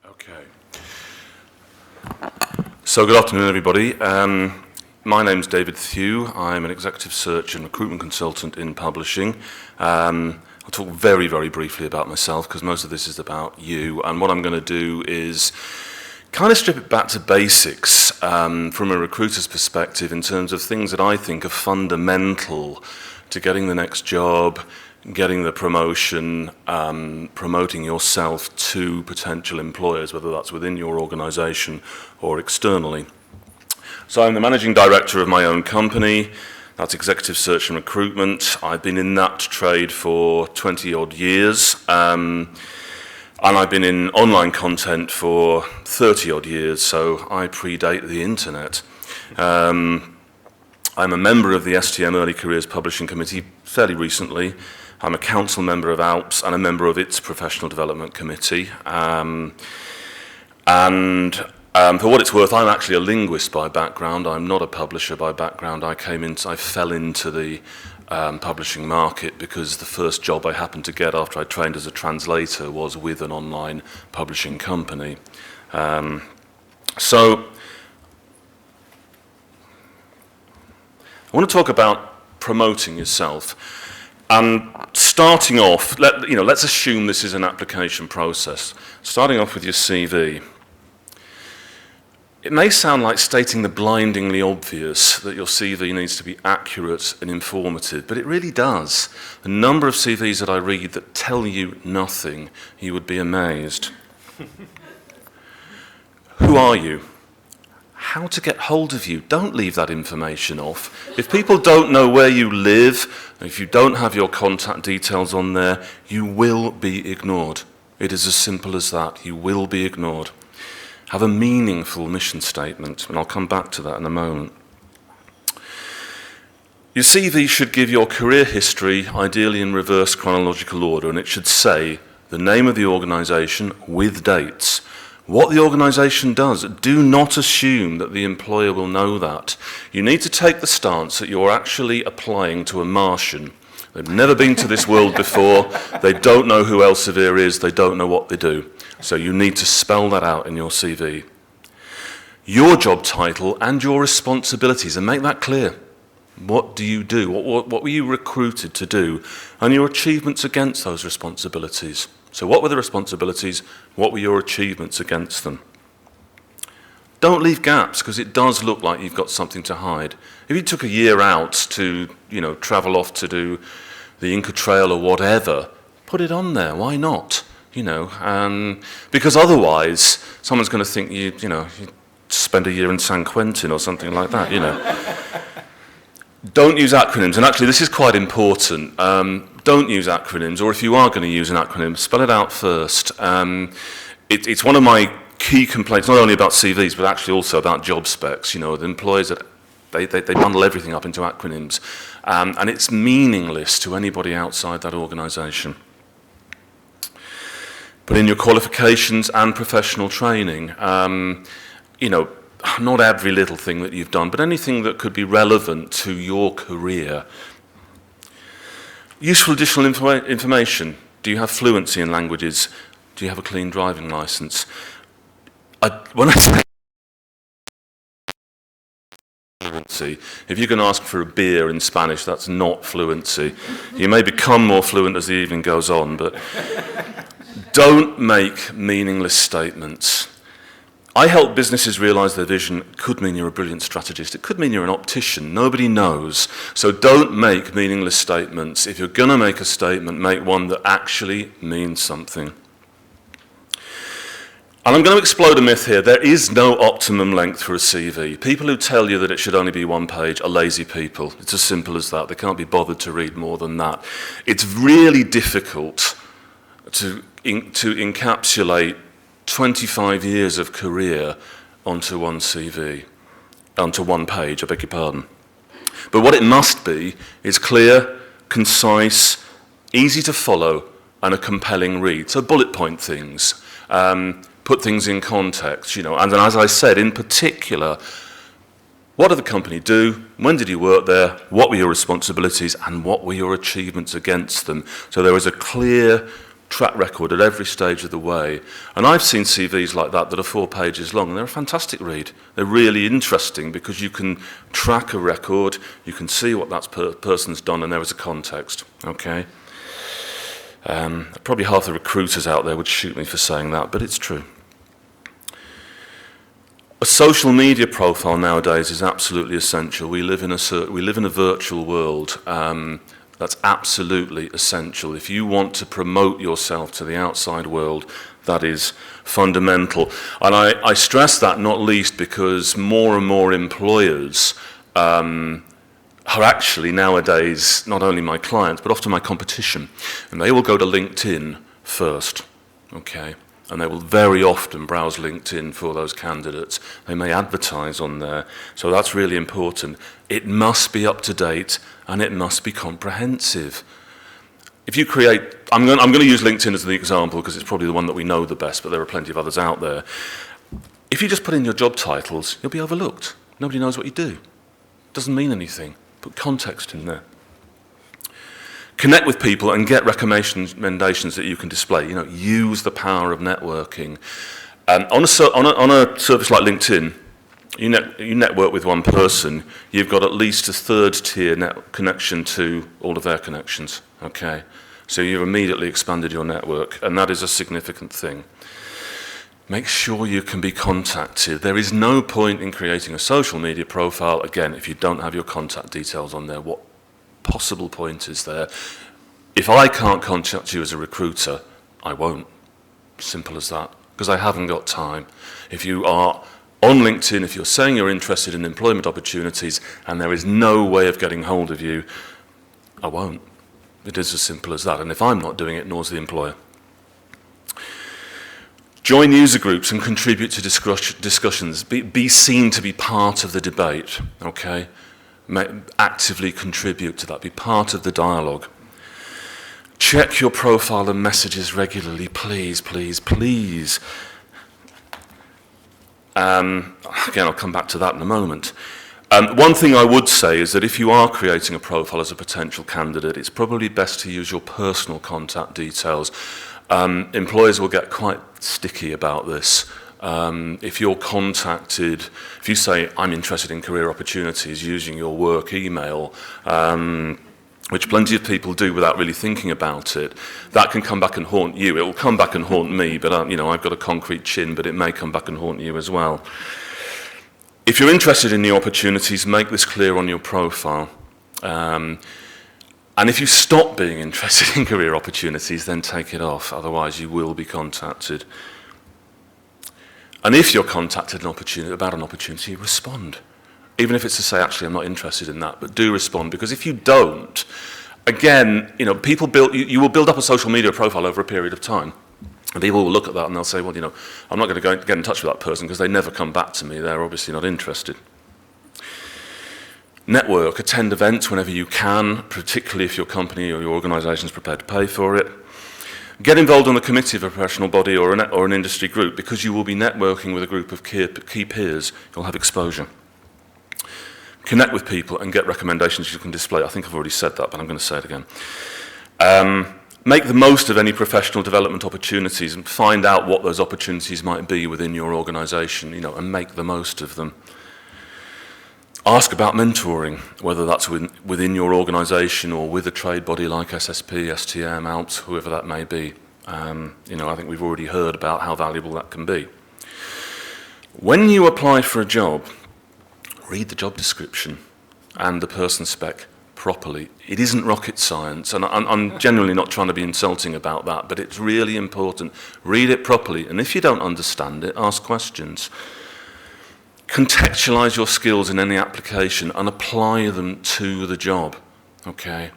Okay. So good afternoon, everybody. My name's David Thew. I'm an executive search and recruitment consultant in publishing. I'll talk very, very briefly about myself because most of this is about you. And what I'm going to do is kind of strip it back to basics from a recruiter's perspective in terms of things that I think are fundamental to getting the next job, getting the promotion, promoting yourself to potential employers, whether that's within your organization or externally. So I'm the managing director of my own company. That's executive search and recruitment. I've been in that trade for 20 odd years. And I've been in online content for 30 odd years, so I predate the internet. I'm a member of the STM Early Careers Publishing Committee fairly recently. I'm a council member of ALPS and a member of its Professional Development Committee. For what it's worth, I'm actually a linguist by background. I'm not a publisher by background. I fell into the publishing market because the first job I happened to get after I trained as a translator was with an online publishing company. So I want to talk about promoting yourself. And starting off, let's assume this is an application process. Starting off with your CV. It may sound like stating the blindingly obvious that your CV needs to be accurate and informative, but it really does. The number of CVs that I read that tell you nothing, you would be amazed. Who are you? How to get hold of you. Don't leave that information off. If people don't know where you live, if you don't have your contact details on there, you will be ignored. It is as simple as that. You will be ignored. Have a meaningful mission statement, and I'll come back to that in a moment. Your CV should give your career history, ideally in reverse chronological order, and it should say the name of the organisation with dates. What the organisation does, do not assume that the employer will know that. You need to take the stance that you're actually applying to a Martian. They've never been to this world before, they don't know who Elsevier is, they don't know what they do. So you need to spell that out in your CV. Your job title and your responsibilities, and make that clear. What do you do? What were you recruited to do? And your achievements against those responsibilities. So what were the responsibilities? What were your achievements against them? Don't leave gaps, because it does look like you've got something to hide. If you took a year out to, travel off to do the Inca Trail or whatever, put it on there. Why not? Because otherwise, someone's going to think you spend a year in San Quentin or something like that. Don't use acronyms, and actually this is quite important. Don't use acronyms, or if you are going to use an acronym, spell it out first. It's one of my key complaints, not only about CVs, but actually also about job specs. The employers, that they bundle everything up into acronyms, and it's meaningless to anybody outside that organisation. But in your qualifications and professional training, not every little thing that you've done, but anything that could be relevant to your career. Useful additional information. Do you have fluency in languages? Do you have a clean driving license? When I say fluency, if you can ask for a beer in Spanish, that's not fluency. You may become more fluent as the evening goes on, but don't make meaningless statements. I help businesses realise their vision. It could mean you're a brilliant strategist. It could mean you're an optician. Nobody knows. So don't make meaningless statements. If you're going to make a statement, make one that actually means something. And I'm going to explode a myth here. There is no optimum length for a CV. People who tell you that it should only be one page are lazy people. It's as simple as that. They can't be bothered to read more than that. It's really difficult to encapsulate 25 years of career onto one CV, onto one page, I beg your pardon. But what it must be is clear, concise, easy to follow, and a compelling read. So bullet point things, put things in context, and then as I said, in particular, what did the company do? When did you work there? What were your responsibilities? And what were your achievements against them? So there is a clear track record at every stage of the way. And I've seen CVs like that are 4 pages long, and they're a fantastic read. They're really interesting because you can track a record, you can see what that person's done, and there is a context, okay? Probably half the recruiters out there would shoot me for saying that, but it's true. A social media profile nowadays is absolutely essential. We live in a virtual world. That's absolutely essential. If you want to promote yourself to the outside world, that is fundamental. And I stress that not least because more and more employers are actually nowadays not only my clients, but often my competition. And they will go to LinkedIn first, okay? And they will very often browse LinkedIn for those candidates. They may advertise on there. So that's really important. It must be up to date and it must be comprehensive. If you create, I'm going to use LinkedIn as the example because it's probably the one that we know the best, but there are plenty of others out there. If you just put in your job titles, you'll be overlooked. Nobody knows what you do. It doesn't mean anything. Put context in there. Connect with people and get recommendations that you can display. Use the power of networking. On a service like LinkedIn, you network with one person, you've got at least a third-tier connection to all of their connections. Okay, so you've immediately expanded your network, and that is a significant thing. Make sure you can be contacted. There is no point in creating a social media profile, again, if you don't have your contact details on there. What possible point is there? If I can't contact you as a recruiter, I won't. Simple as that, because I haven't got time. If you are on LinkedIn, if you're saying you're interested in employment opportunities and there is no way of getting hold of you, I won't. It is as simple as that. And if I'm not doing it, nor's the employer. Join user groups and contribute to discussions. Be seen to be part of the debate, okay? Actively contribute to that. Be part of the dialogue. Check your profile and messages regularly, please, please, please. Again, I'll come back to that in a moment. One thing I would say is that if you are creating a profile as a potential candidate, it's probably best to use your personal contact details. Employers will get quite sticky about this. If you're contacted, if you say, I'm interested in career opportunities using your work email, which plenty of people do without really thinking about it, that can come back and haunt you. It will come back and haunt me, but I've got a concrete chin, but it may come back and haunt you as well. If you're interested in new opportunities, make this clear on your profile. And if you stop being interested in career opportunities, then take it off. Otherwise, you will be contacted. And if you're contacted about an opportunity, respond. Even if it's to say, actually, I'm not interested in that, but do respond. Because if you don't, again, you will build up a social media profile over a period of time. And people will look at that and they'll say, well, I'm not going to get in touch with that person because they never come back to me. They're obviously not interested. Network, attend events whenever you can, particularly if your company or your organisation is prepared to pay for it. Get involved on the committee of a professional body or an industry group because you will be networking with a group of key peers. You'll have exposure. Connect with people and get recommendations you can display. I think I've already said that, but I'm going to say it again. Make the most of any professional development opportunities and find out what those opportunities might be within your organisation, and make the most of them. Ask about mentoring, whether that's within your organisation or with a trade body like SSP, STM, ALPS, whoever that may be. I think we've already heard about how valuable that can be. When you apply for a job, read the job description and the person spec properly. It isn't rocket science, and I'm genuinely not trying to be insulting about that, but it's really important. Read it properly, and if you don't understand it, ask questions. Contextualize your skills in any application and apply them to the job, okay?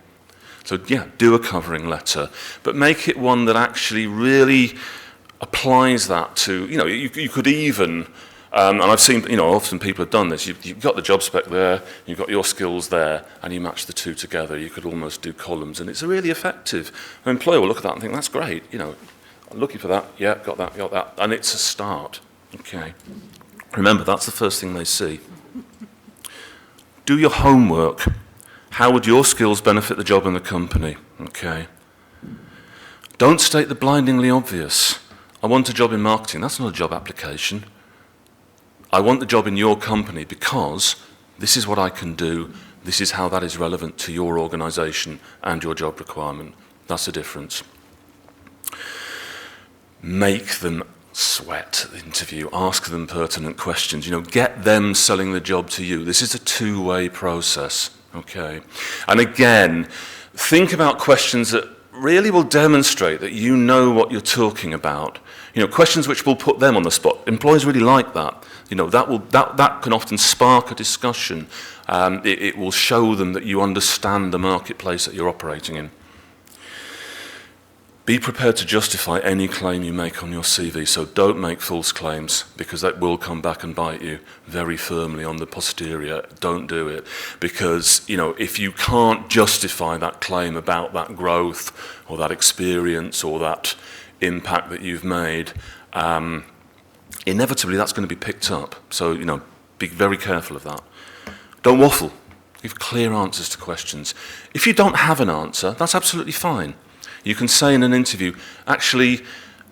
So yeah, do a covering letter, but make it one that actually really applies that to, you could even, and I've seen, often people have done this, you've got the job spec there, you've got your skills there, and you match the two together. You could almost do columns, and it's really effective. An employer will look at that and think, that's great, I'm looking for that, yeah, got that, and it's a start, okay? Remember, that's the first thing they see. Do your homework. How would your skills benefit the job and the company? Okay. Don't state the blindingly obvious. I want a job in marketing. That's not a job application. I want the job in your company because this is what I can do. This is how that is relevant to your organisation and your job requirement. That's the difference. Make them sweat the interview. Ask them pertinent questions. Get them selling the job to you. This is a two-way process. Okay. And again, think about questions that really will demonstrate that you know what you're talking about. Questions which will put them on the spot. Employers really like that. That can often spark a discussion. It will show them that you understand the marketplace that you're operating in. Be prepared to justify any claim you make on your CV. So don't make false claims, because that will come back and bite you very firmly on the posterior. Don't do it, because if you can't justify that claim about that growth or that experience or that impact that you've made, inevitably that's going to be picked up. So be very careful of that. Don't waffle. Give clear answers to questions. If you don't have an answer, that's absolutely fine. You can say in an interview, actually,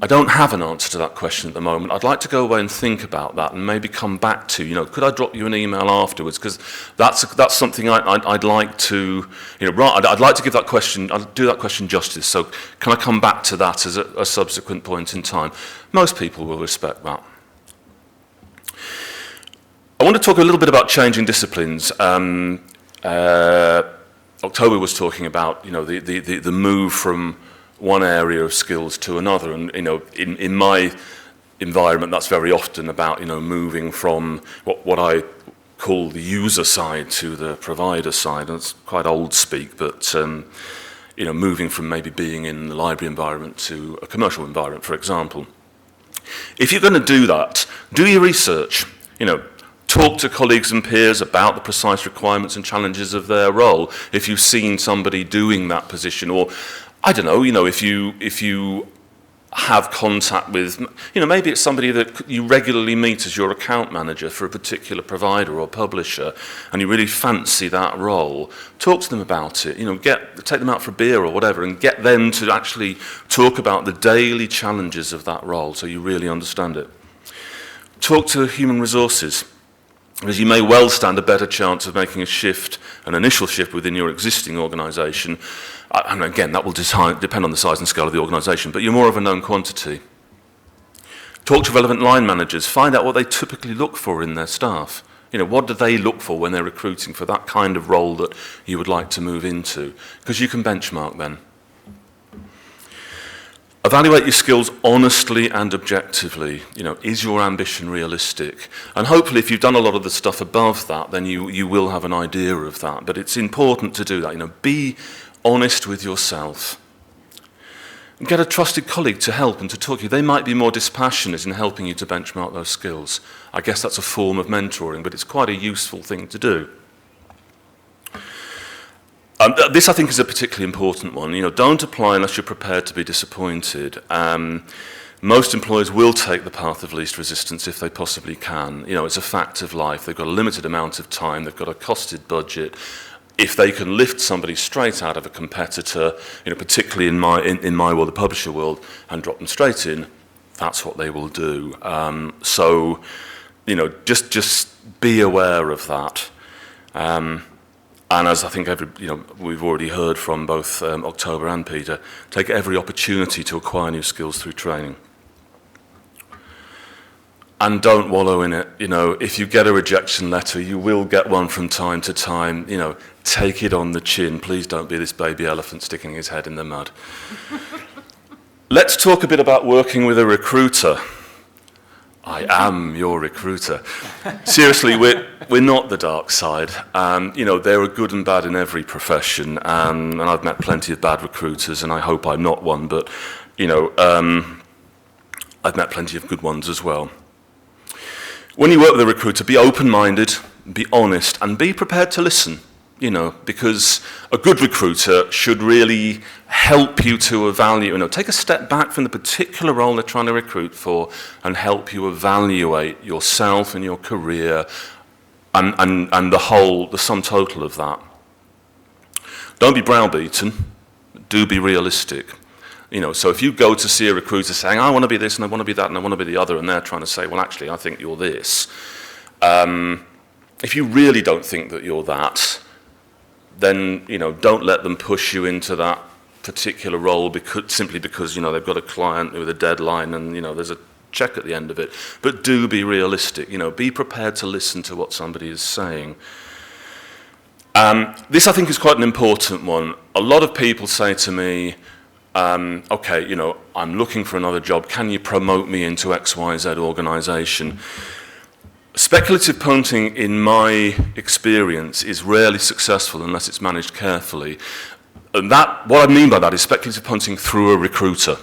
I don't have an answer to that question at the moment. I'd like to go away and think about that and maybe come back to, could I drop you an email afterwards? Because that's something I'd like to, I'd like to give that question, I'd do that question justice. So can I come back to that as a subsequent point in time? Most people will respect that. I want to talk a little bit about changing disciplines. October was talking about the move from one area of skills to another, and in my environment that's very often about moving from what I call the user side to the provider side. And it's quite old speak, but moving from maybe being in the library environment to a commercial environment, for example. If you're going to do that, do your research. Talk to colleagues and peers about the precise requirements and challenges of their role. If you've seen somebody doing that position, or I don't know, if you have contact with, maybe it's somebody that you regularly meet as your account manager for a particular provider or publisher, and you really fancy that role, talk to them about it. Take them out for a beer or whatever, and get them to actually talk about the daily challenges of that role, so you really understand it. Talk to human resources, because you may well stand a better chance of making an initial shift within your existing organisation. And again, that will depend on the size and scale of the organisation, but you're more of a known quantity. Talk to relevant line managers. Find out what they typically look for in their staff. What do they look for when they're recruiting for that kind of role that you would like to move into? Because you can benchmark then. Evaluate your skills honestly and objectively. Is your ambition realistic? And hopefully if you've done a lot of the stuff above that, then you will have an idea of that. But it's important to do that. Be honest with yourself. Get a trusted colleague to help and to talk to you. They might be more dispassionate in helping you to benchmark those skills. I guess that's a form of mentoring, but it's quite a useful thing to do. This, I think, is a particularly important one. Don't apply unless you're prepared to be disappointed. Most employers will take the path of least resistance if they possibly can. It's a fact of life. They've got a limited amount of time. They've got a costed budget. If they can lift somebody straight out of a competitor, particularly in my world, the publisher world, and drop them straight in, that's what they will do. So, just be aware of that. And as I think we've already heard from both October and Peter, take every opportunity to acquire new skills through training. And don't wallow in it. If you get a rejection letter, you will get one from time to time. Take it on the chin. Please don't be this baby elephant sticking his head in the mud. Let's talk a bit about working with a recruiter. I am your recruiter. Seriously, we're not the dark side. There are good and bad in every profession, and I've met plenty of bad recruiters, and I hope I'm not one, but, I've met plenty of good ones as well. When you work with a recruiter, be open-minded, be honest, and be prepared to listen. Because a good recruiter should really help you to evaluate, take a step back from the particular role they're trying to recruit for and help you evaluate yourself and your career and the sum total of that. Don't be browbeaten, do be realistic. You know, so if you go to see a recruiter saying, I want to be this and I want to be that and I want to be the other, and they're trying to say, well, actually, I think you're this. If you really don't think that you're that, then, you know, don't let them push you into that particular role simply because, you know, they've got a client with a deadline and, you know, there's a check at the end of it. But do be realistic, you know, be prepared to listen to what somebody is saying. This, I think, is quite an important one. A lot of people say to me, okay, you know, I'm looking for another job. Can you promote me into XYZ organization? Speculative punting, in my experience, is rarely successful unless it's managed carefully. And what I mean by that is speculative punting through a recruiter.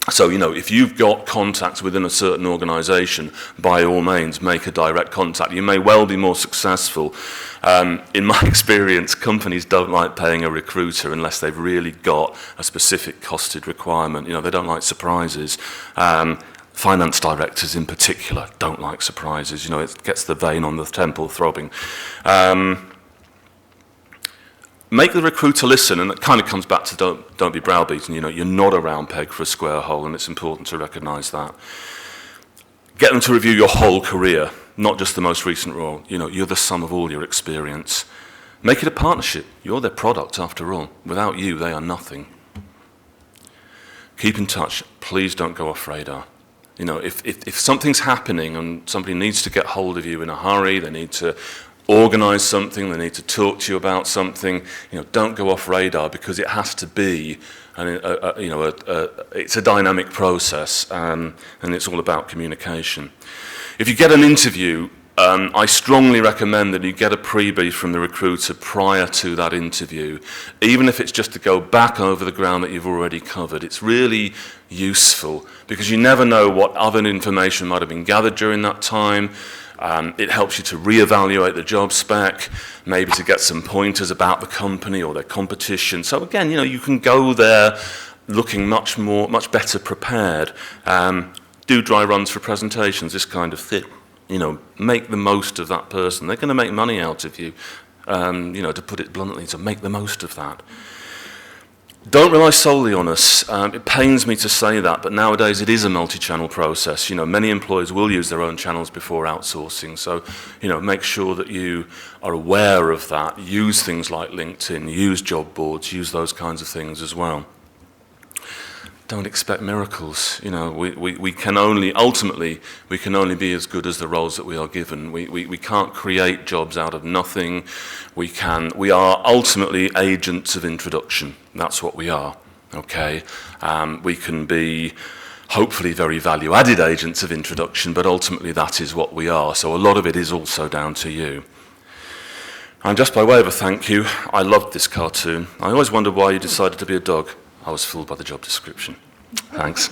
So, you know, if you've got contacts within a certain organization, by all means, make a direct contact. You may well be more successful. In my experience, companies don't like paying a recruiter unless they've really got a specific costed requirement. You know, they don't like surprises. Finance directors in particular don't like surprises. You know, it gets the vein on the temple throbbing. Make the recruiter listen, and it kind of comes back to don't be browbeaten. You know, you're not a round peg for a square hole, and it's important to recognise that. Get them to review your whole career, not just the most recent role. You know, you're the sum of all your experience. Make it a partnership. You're their product, after all. Without you, they are nothing. Keep in touch. Please don't go off radar. You know, if something's happening and somebody needs to get hold of you in a hurry, they need to organise something, they need to talk to you about something, you know, don't go off radar, because it has to be, it's a dynamic process, and it's all about communication. If you get an interview, I strongly recommend that you get a pre-brief from the recruiter prior to that interview, even if it's just to go back over the ground that you've already covered. It's really useful, because you never know what other information might have been gathered during that time. It helps you to reevaluate the job spec, maybe to get some pointers about the company or their competition. So again, you know, you can go there looking much better prepared. Do dry runs for presentations, this kind of thing. You know, make the most of that person. They're going to make money out of you, you know, to put it bluntly, so make the most of that. Don't rely solely on us. It pains me to say that, but nowadays it is a multi-channel process. You know, many employers will use their own channels before outsourcing, so, you know, make sure that you are aware of that. Use things like LinkedIn, use job boards, use those kinds of things as well. Don't expect miracles. You know, we can only be as good as the roles that we are given. We can't create jobs out of nothing. We are ultimately agents of introduction. That's what we are. Okay, we can be hopefully very value-added agents of introduction, but ultimately that is what we are. So a lot of it is also down to you. And just by way of a thank you, I loved this cartoon. I always wondered why you decided to be a dog. I was fooled by the job description. Thanks.